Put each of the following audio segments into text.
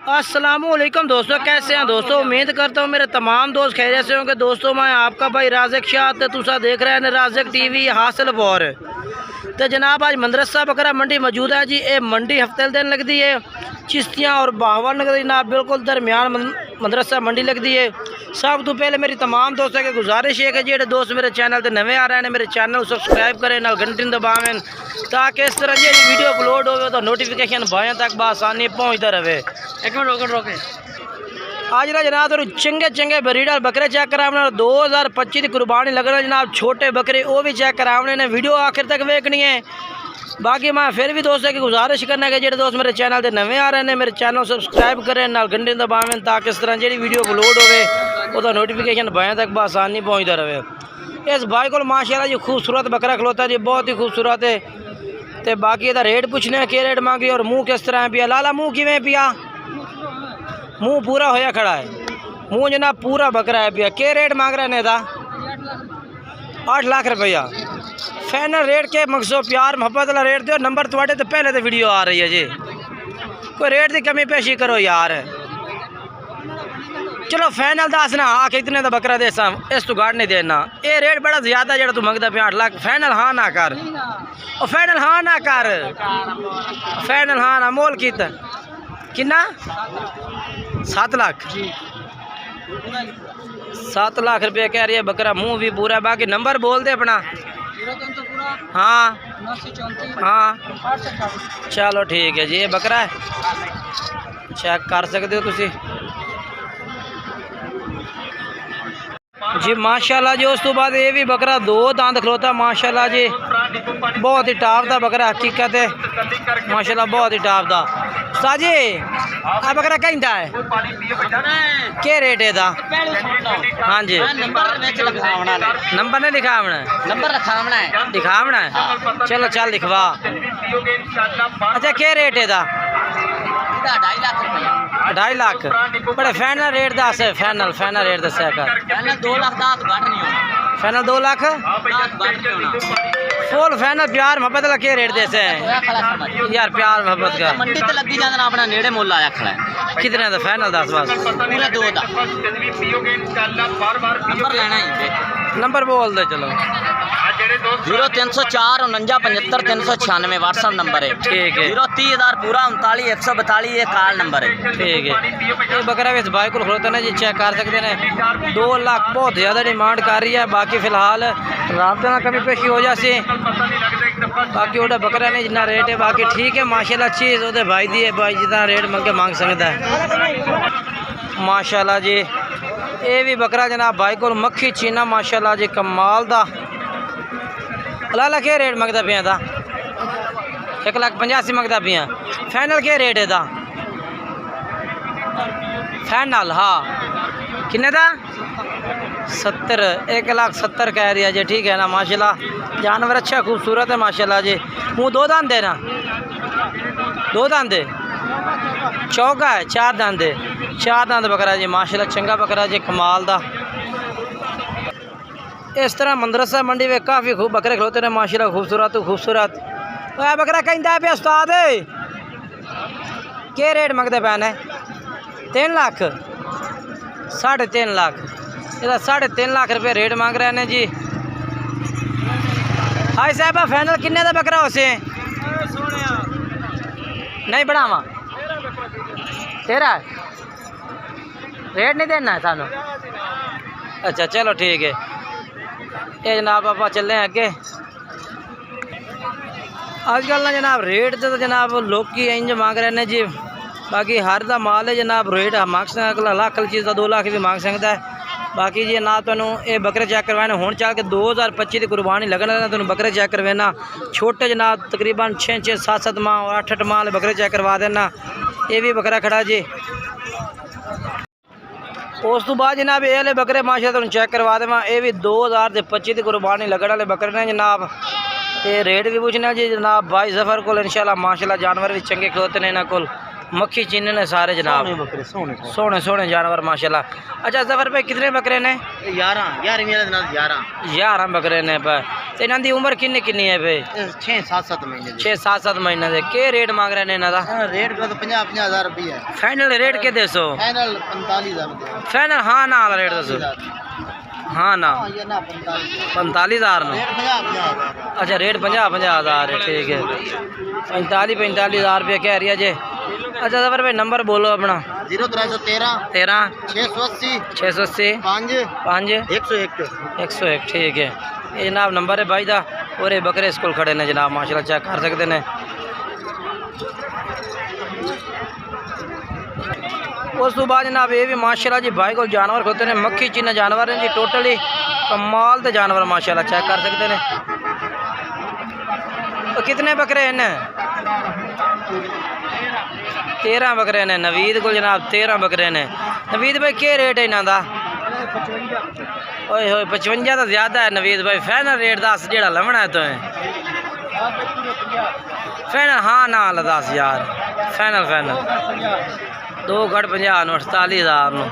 अस्सलामुअलैकुम दोस्तों, कैसे हैं दोस्तों। उम्मीद करता हूँ मेरे तमाम दोस्त खैरियत से होंगे। दोस्तों मैं आपका भाई राज़िक शाह ते तुसा देख रहे हैं राज़िक टीवी हासिल वॉर। तो जनाब आज मदरसा बकरा मंडी मौजूद है जी। ये मंडी हफ्ते दिन लगती है चिश्तियाँ और बाहवाल नगर जनाब बिल्कुल दरमियान मदरसा मंडी लगती है। सब तो पहले मेरी तमाम दोस्तों की गुजारिश है कि जो दोस्त मेरे चैनल पर नवे आ रहे हैं मेरे चैनल को सब्सक्राइब करें ना घंटी दबावें ताकि इस तरह जो वीडियो अपलोड हो तो नोटिफिकेशन भाइयों तक बसानी पहुँचता रहे। एक मिनट रोके आज ना जनाब तो चंगे चंगे ब्रीडर बकरे चेक करावने 2025 की कुर्बानी लगना जनाब। छोटे बकरे वो भी चेक करावने ने वीडियो आखिर तक देखनी है। बाकी मैं फिर भी दोस्तों की गुजारिश करना है कि जो दोस्त मेरे चैनल पर नवे आ रहे हैं मेरे चैनल सब्सक्राइब करें ना घंटे दबावें ताकि इस तरह जी वीडियो अपलोड हो तो नोटिफिकेशन भाइयों तक बसानी पहुँचता रहे। इस भाई को माशाल्लाह जी खूबसूरत बकरा खलोता जी, बहुत ही खूबसूरत है। तो बाकी इधर रेट पूछने के रेट मांगी और मुँह किस तरह पिया लाला मुँह किमें पिया। मुँह पूरा होया खड़ा है, मुँह जनाब पूरा बकरा है पिया। के रेट मांग रहे ने था 8 लाख रुपया फाइनल रेट के मकसो प्यार मोहब्बत वाला रेट दो। नंबर थोड़े तो पहले तो वीडियो आ रही है जी, कोई रेट की कमी पेशी करो यार। चलो फाइनल दस ना आ कितने का बकरा दे इस तू गाड़ नहीं देना। ये रेट बड़ा ज़्यादा जो तू मंगता पे 8 लाख। फाइनल हाँ ना कर और फाइनल हाँ ना कर फाइनल हाँ ना मोल कितना 7 लाख 7 लाख रुपये कह रही है बकरा। मुंह भी पूरा। बाकी नंबर बोल दे अपना। हाँ हाँ चलो ठीक है जी। ये बकरा है चेक कर सकते हो तुसी जी माशाल्लाह जी। उस तो बाद ये भी बकरा 2 दांत खलोता माशाल्लाह जी, बहुत ही टॉप का बकरा हकीकत है माशाल्लाह, बहुत ही टॉप का। साजी आ बकरा कहता है क्या रेट है दा? हाँ जी नंबर नहीं लिखावना है, नंबर लिखावना है। चलो चल लिखवा। अच्छा क्या रेट है दा? 2.5 लाख बड़े फाइनल रेट दस है। फाइनल रेट दसा कर। फाइनल 2 लाख फुल फाइनल प्यार मोहब्बत का क्या रेट देते हैं यार? प्यार मोहब्बत का मंडी ते लगी जाना अपना नेड़े मोल आया खड़ा है। कितने का फाइनल 10 बस पूरा 2 दा। नंबर लेना ही नंबर बोल दे चलो। 0304 49 75 396 व्हाट्सअप नंबर है। ठीक है 030,000 पूरा 39 142 ये कॉल नंबर है। ठीक है ये बकरा इस भाई को खलोता ना जी चेक कर सकते हैं। 2 लाख बहुत ज़्यादा डिमांड कर रही है। बाकी फिलहाल रात में कमी पेशी हो जाती। बाकी वो बकरा नहीं जितना रेट है बाकी ठीक है माशाल्लाह चीज़ वो भाई दी है। भाई जितना रेट मंग के मांग सकता है माशाल्लाह जी। ये भी बकरा जनाब भाई को मक्खी चीना माशाल्लाह जी कमाल दा। लाला क्या रेट मंगता पिया था? 1,85,000 मंगता पिया। फाइनल क्या रेट है था? फाइनल हाँ किन्ने था? 70 1,70,000 कह दिया जी। ठीक है ना माशाल्लाह जानवर अच्छा खूबसूरत है माशाल्लाह जी। मुँह 2 दांत है ना? 2 दांत है चौका है 4 दांत है। 4 दांत बकरा जी माशाल्लाह चंगा बकरा जी कमाल दा। इस तरह मदरसा मंडी में काफ़ी खूब बकरे खलोते हैं माशाल्लाह खूबसूरत। वह बकरा कहता है पे उस्ताद क्या रेट मंगते पैन है? 3 लाख 3.5 लाख इधर 3.5 लाख रुपये रेट मांग रहे हैं जी। हाय साहब फाइनल किन्ने का बकरा उसे नहीं बढ़ावा? 13 रेट नहीं देना है सानू? अच्छा चलो ठीक है। ये जनाब आप चले अगे। आजकल ना जनाब रेट तो जनाब लोग इंज मांग रहे हैं जी। बाकी हर दा माल है जनाब रेट मांग सकता लाख चीज़ का 2 लाख भी मांग सकता है। बाकी जी ना तुम ये बकरे चेक करवाने हूँ चल के 2025 की कुर्बानी लगना तुम बकरे चेक करवाना। छोटे जनाब तकरीबन 6 7 माह और 8 माह बकरे चेक करवा देना। ये भी बकरा खड़ा जी। उस तो बाद जनाब ये बकरे माशाल्लाह तुम चेक करवा देव। ये भी 2025 की कुर्बानी लगने वाले बकरे ने जनाब। तो रेट भी पूछना जी जनाब भाई जफर को इंशाल्लाह माशाल्लाह जानवर भी चंगे खलोते हैं इन्होंने को। मक्खी चीने ने सारे जनाब, सोने सोने जानवर माशाल्लाह। अच्छा जफर भाई कितने बकरे ने? 11 बकरे ने पे। ते इन्हां दी उम्र किन्नी किन्नी है भाई? 6-7 महीने। 6-7 महीने दे। के रेट मांग रहे ने इन्हां दा? रेट का तो 50-50 रुपया। फाइनल रेट के दसो? फाइनल 45,000। फाइनल हाँ ना वाला रेट दसो। हाँ ना 45,000 ना। अच्छा रेट 50-50,000 है, ठीक है। 45,000 रुपये कह रही है जी। अच्छा जफर भाई नंबर बोलो अपना। 0313 680 5 101, ठीक है। ये जनाब नंबर है भाई दा। और ये बकरे स्कूल खड़े ने जनाब माशाल्लाह, चेक कर सकते हैं। उस तो बाद जनाब ये भी माशाल्लाह जी भाई को जानवर होते हैं, मक्खी चीना जानवर हैं जी, टोटली कमाल के जानवर माशाल्लाह, चेक कर सकते हैं। तो कितने बकरे हैं? 13 बकरे ने नवीद को जनाब, 13 बकरे ने। नवीद भाई क्या रेट है इन्हों का? ओए होए 55 तो ज़्यादा है नवीद भाई। फाइनल रेट दस जो लवना है तो फाइनल हाँ ना 10 यार। फाइनल 2 घट 50 48,000 नो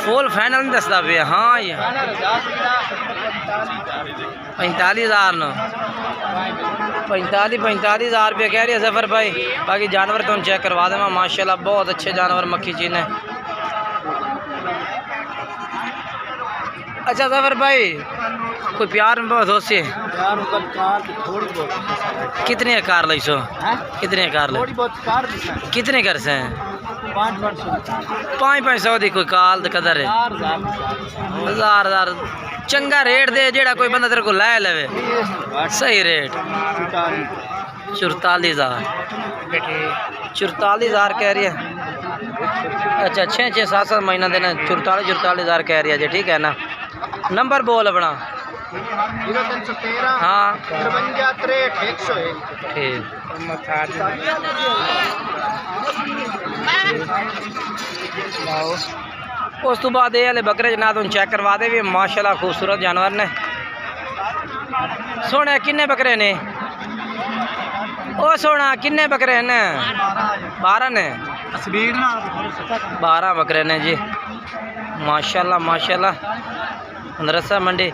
फुल फाइनल नहीं दसदा पे। हाँ ये 45,000 नो 45,000 रुपये कह रही है जफर भाई। बाकी जानवर तो चेक करवा दें माशाल्लाह, बहुत अच्छे जानवर मक्खी चीने। अच्छा जफर भाई कोई प्यार में बहुत होती कितने कार ली सो? कितने कार लो? कितने कर से? 500 दी कोई काल कदर है? 1000 चंगा रेट दे जेड़ा कोई बंदा तेरे को लै लवे। सही रेट 44,000 कह रही है। अच्छा 6-7 महीना देना 44,000 कह रही है जी, ठीक है ना। नंबर बोल अपना। 0313 हाँ 53 101, ठीक। उस तो बाद ये वाले बकरे जना तुम चेक करवा दे भी माशाल्लाह खूबसूरत जानवर ने। सोना किन्ने बकरे ने? ओ सोना किन्ने बकरे ने? 12 ने। 12 बकरे ने जी माशाल्लाह माशाल्लाह। मदरसा मंडी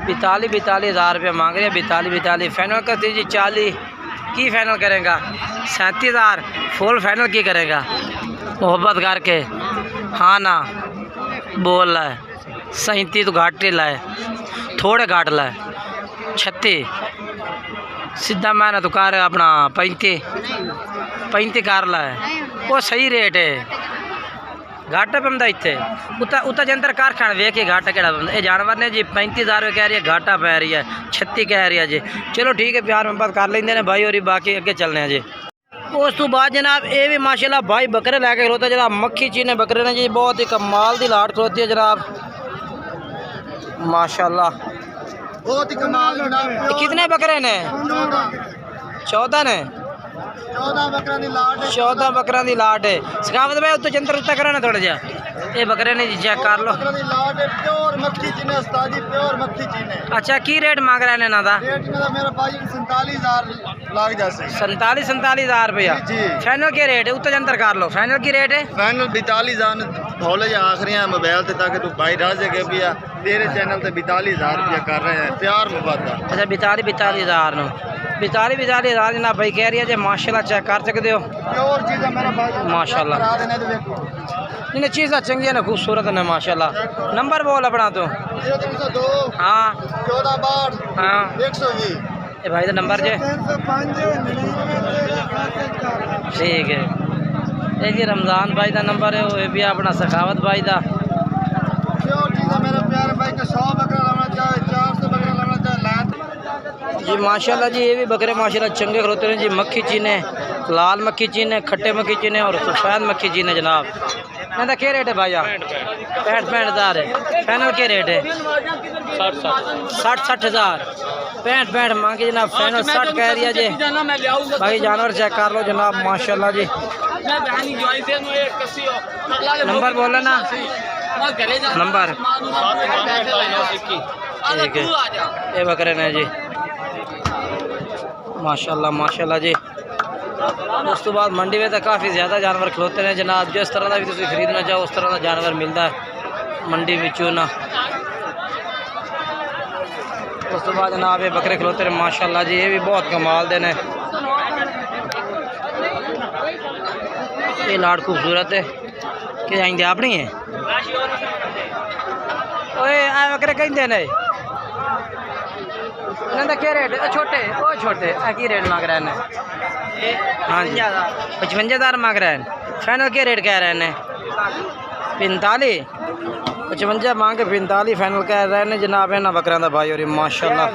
42,000 रुपये मांग रहे हैं। 42,000 फाइनल करती जी। 40 की फाइनल करेगा? 37,000 फुल फाइनल की करेगा मोहब्बत करके? हाँ ना बोल रहा है। 37 तो घाट लाए, थोड़े घाट लाए। 36 सीधा मैंने तो कर अपना 35 कर लाए। वो सही रेट है। घाटा पमदा इतने उता जंतर कारखाना वे के घाटा केड़ा पमदा। ये जानवर ने जी 35,000 रुपये कह रही है, घाटा पै रही है 36 कह रही है जी। चलो ठीक है प्यार मोहब्बत कर लेंगे ने भाई, और बाकी अगे चलने हैं जी। उस तो बाद जनाब ये भी माशाल्लाह भाई बकरे लैके खलोता है जनाब, मक्खी चीने बकरे ने जी, बहुत ही कमाल की लाट खलोती है जनाब माशाल्लाह, बहुत ही कमाल। कितने बकरे ने? 14 ने। 14 बकरा की लाट है। सखावत भाई उत्ते जंतर उत्ता करा ना थोड़ा जा। ये बकरे ने जी चेक कर लो। अच्छा की रेट मांग रहे हैं इन्हों का? 47,000 रुपया फाइनल के रेट है? उत्ते जंतर कर लो। फाइनल की रेट है? फाइनल 42,000 थोड़े आखिरी मोबाइल से, ताकि तू भाई राज के भी तेरे चैनल से 42,000 रुपया कर रहे हैं प्यार मुबादा। अच्छा 42,000 नो 42,000 जना भाई कह रही है जी माशाल्लाह, चेक कर सकते हो माशाल्लाह। इन्हें चीज़ा चंगी ने खूबसूरत ने माशाल्लाह। नंबर बोल अपना तो। 0302 हाँ 1462 हाँ 120। ये भाई का नंबर जे ठीक है। ये जी रमज़ान भाई का नंबर है, वो भी अपना सखावत भाई का। मेरे प्यारे भाई को 100 बकरा लाना चाहे, 400 बकरा लाना चाहे जी माशाल्लाह जी। ये भी बकरे माशाल्लाह चंगे खरोते हैं जी। मक्खी चीने, लाल मक्खी चीने, खट्टे मक्खी चीने और सफ़ेद मक्खी चीने जनाब। इनका क्या रेट है भाईया? 65,000 है। फाइनल के रेट है? 60,000 65 मांगे जनाब। फाइनल 60 कह रही है जी। बाकी जानवर चेक कर लो जनाब माशाल्लाह जी। नंबर बोले ना नंबर। ठीक है ये बकरे ने जी माशाल्लाह माशाल्लाह जी। उस तो बाद मंडी में तो काफ़ी ज़्यादा जानवर खलोते हैं जनाब। जिस तरह का भी तुम खरीदना चाहो उस तरह का जानवर मिलता है मंडी विचों ना। उस तो बाद जनाब ये बकरे खलोते हैं माशाल्लाह जी, ये भी बहुत कमाल दे ने। ये लाड़ खूबसूरत है कि आइंदे अपनी है। ओए आ बकरे कहते ने इन्होंने क्या रेट छोटे ओ छोटे की रेट मांग रहे हैं? हाँ जी 55,000 मांग रहे हैं। फाइनल क्या रेट कह रहे हैं? 45 55 मांग के 45 फाइनल कह रहे हैं जनाब। है ना बकरा भाई और माशाल्लाह।